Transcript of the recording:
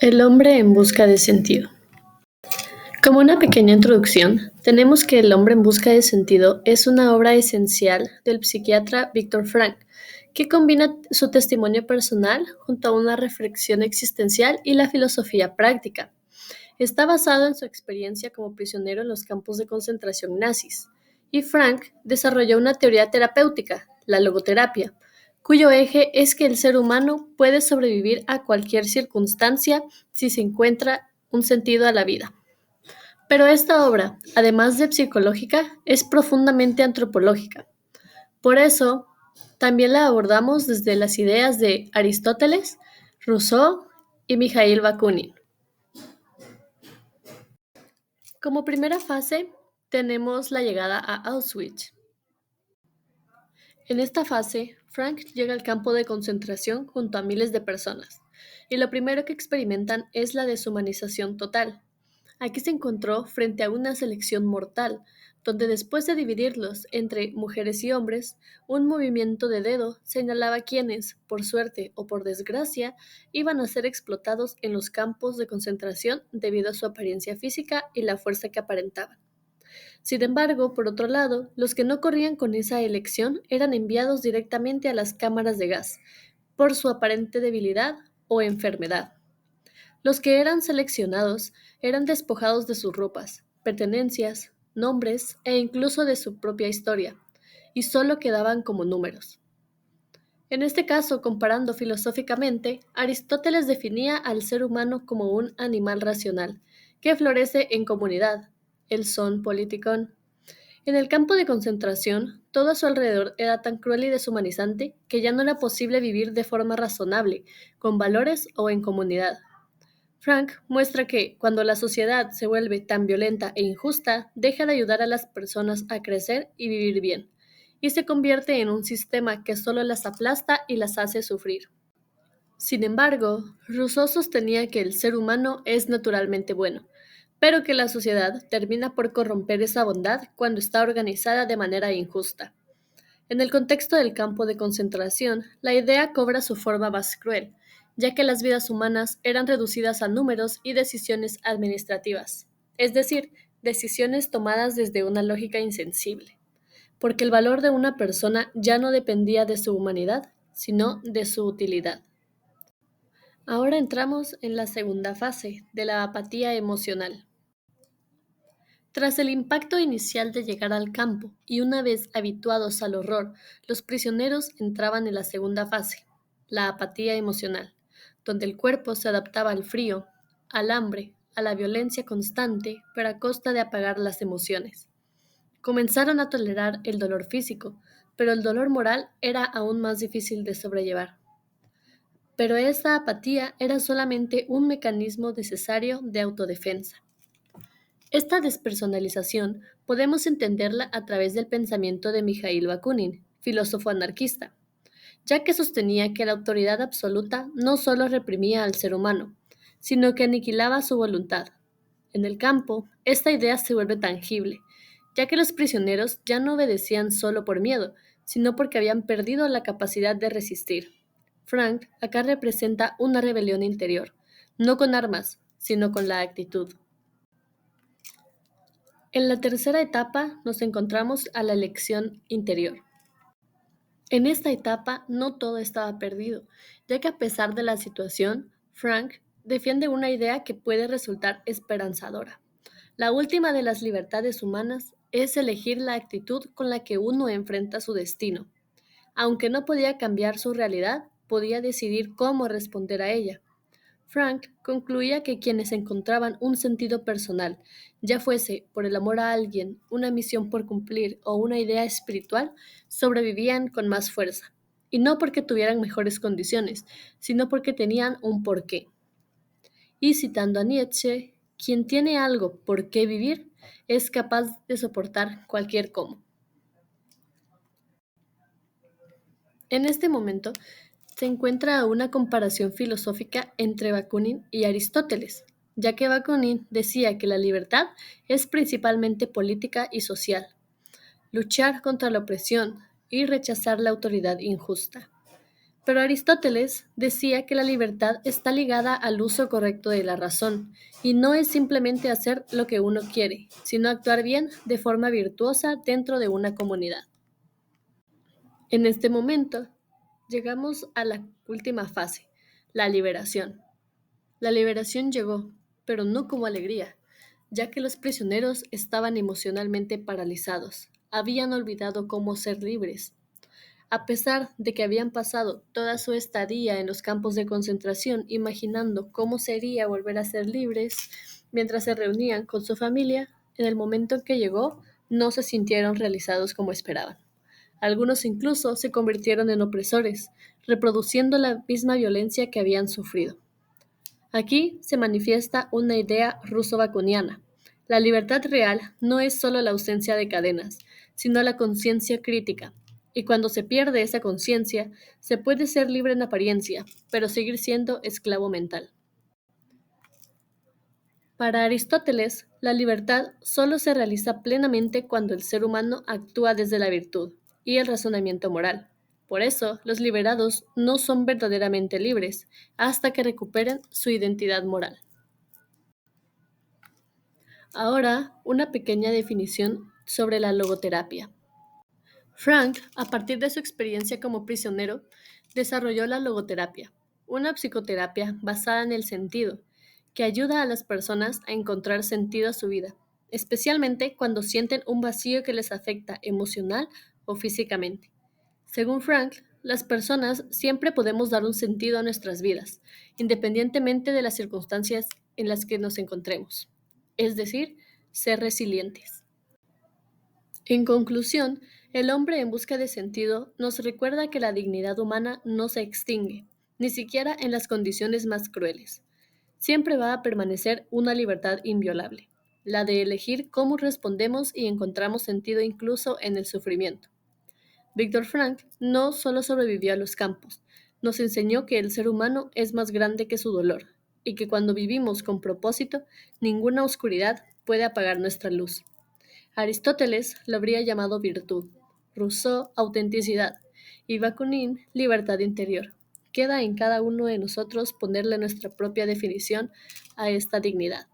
El hombre en busca de sentido. Como una pequeña introducción, tenemos que El hombre en busca de sentido es una obra esencial del psiquiatra Viktor Frankl, que combina su testimonio personal junto a una reflexión existencial y la filosofía práctica. Está basado en su experiencia como prisionero en los campos de concentración nazis, y Frankl desarrolló una teoría terapéutica, la logoterapia, cuyo eje es que el ser humano puede sobrevivir a cualquier circunstancia si se encuentra un sentido a la vida. Pero esta obra, además de psicológica, es profundamente antropológica. Por eso, también la abordamos desde las ideas de Aristóteles, Rousseau y Mikhail Bakunin. Como primera fase, tenemos la llegada a Auschwitz. En esta fase, Frank llega al campo de concentración junto a miles de personas, y lo primero que experimentan es la deshumanización total. Aquí se encontró frente a una selección mortal, donde después de dividirlos entre mujeres y hombres, un movimiento de dedo señalaba quienes, por suerte o por desgracia, iban a ser explotados en los campos de concentración debido a su apariencia física y la fuerza que aparentaban. Sin embargo, por otro lado, los que no corrían con esa elección eran enviados directamente a las cámaras de gas, por su aparente debilidad o enfermedad. Los que eran seleccionados eran despojados de sus ropas, pertenencias, nombres e incluso de su propia historia, y solo quedaban como números. En este caso, comparando filosóficamente, Aristóteles definía al ser humano como un animal racional, que florece en comunidad, el son politikon. En el campo de concentración, todo a su alrededor era tan cruel y deshumanizante que ya no era posible vivir de forma razonable, con valores o en comunidad. Frank muestra que, cuando la sociedad se vuelve tan violenta e injusta, deja de ayudar a las personas a crecer y vivir bien, y se convierte en un sistema que solo las aplasta y las hace sufrir. Sin embargo, Rousseau sostenía que el ser humano es naturalmente bueno, pero que la sociedad termina por corromper esa bondad cuando está organizada de manera injusta. En el contexto del campo de concentración, la idea cobra su forma más cruel, ya que las vidas humanas eran reducidas a números y decisiones administrativas, es decir, decisiones tomadas desde una lógica insensible, porque el valor de una persona ya no dependía de su humanidad, sino de su utilidad. Ahora entramos en la segunda fase de la apatía emocional. Tras el impacto inicial de llegar al campo y una vez habituados al horror, los prisioneros entraban en la segunda fase, la apatía emocional, donde el cuerpo se adaptaba al frío, al hambre, a la violencia constante, pero a costa de apagar las emociones. Comenzaron a tolerar el dolor físico, pero el dolor moral era aún más difícil de sobrellevar. Pero esa apatía era solamente un mecanismo necesario de autodefensa. Esta despersonalización podemos entenderla a través del pensamiento de Mikhail Bakunin, filósofo anarquista, ya que sostenía que la autoridad absoluta no solo reprimía al ser humano, sino que aniquilaba su voluntad. En el campo, esta idea se vuelve tangible, ya que los prisioneros ya no obedecían solo por miedo, sino porque habían perdido la capacidad de resistir. Frank acá representa una rebelión interior, no con armas, sino con la actitud. En la tercera etapa nos encontramos a la elección interior. En esta etapa no todo estaba perdido, ya que a pesar de la situación, Frank defiende una idea que puede resultar esperanzadora. La última de las libertades humanas es elegir la actitud con la que uno enfrenta su destino. Aunque no podía cambiar su realidad, podía decidir cómo responder a ella. Frank concluía que quienes encontraban un sentido personal, ya fuese por el amor a alguien, una misión por cumplir o una idea espiritual, sobrevivían con más fuerza. Y no porque tuvieran mejores condiciones, sino porque tenían un porqué. Y citando a Nietzsche, quien tiene algo por qué vivir es capaz de soportar cualquier cómo. En este momento se encuentra una comparación filosófica entre Bakunin y Aristóteles, ya que Bakunin decía que la libertad es principalmente política y social, luchar contra la opresión y rechazar la autoridad injusta. Pero Aristóteles decía que la libertad está ligada al uso correcto de la razón, y no es simplemente hacer lo que uno quiere, sino actuar bien de forma virtuosa dentro de una comunidad. En este momento, llegamos a la última fase, la liberación. La liberación llegó, pero no como alegría, ya que los prisioneros estaban emocionalmente paralizados, habían olvidado cómo ser libres. A pesar de que habían pasado toda su estadía en los campos de concentración imaginando cómo sería volver a ser libres, mientras se reunían con su familia, en el momento en que llegó, no se sintieron realizados como esperaban. Algunos incluso se convirtieron en opresores, reproduciendo la misma violencia que habían sufrido. Aquí se manifiesta una idea ruso-baconiana. La libertad real no es solo la ausencia de cadenas, sino la conciencia crítica. Y cuando se pierde esa conciencia, se puede ser libre en apariencia, pero seguir siendo esclavo mental. Para Aristóteles, la libertad solo se realiza plenamente cuando el ser humano actúa desde la virtud y el razonamiento moral. Por eso, los liberados no son verdaderamente libres hasta que recuperen su identidad moral. Ahora, una pequeña definición sobre la logoterapia. Frank, a partir de su experiencia como prisionero, desarrolló la logoterapia, una psicoterapia basada en el sentido, que ayuda a las personas a encontrar sentido a su vida, especialmente cuando sienten un vacío que les afecta emocional o físicamente. Según Frank, las personas siempre podemos dar un sentido a nuestras vidas, independientemente de las circunstancias en las que nos encontremos, es decir, ser resilientes. En conclusión, el hombre en busca de sentido nos recuerda que la dignidad humana no se extingue, ni siquiera en las condiciones más crueles. Siempre va a permanecer una libertad inviolable, la de elegir cómo respondemos y encontramos sentido incluso en el sufrimiento. Víctor Frank no solo sobrevivió a los campos, nos enseñó que el ser humano es más grande que su dolor y que cuando vivimos con propósito, ninguna oscuridad puede apagar nuestra luz. Aristóteles lo habría llamado virtud, Rousseau autenticidad y Bakunin libertad interior. Queda en cada uno de nosotros ponerle nuestra propia definición a esta dignidad.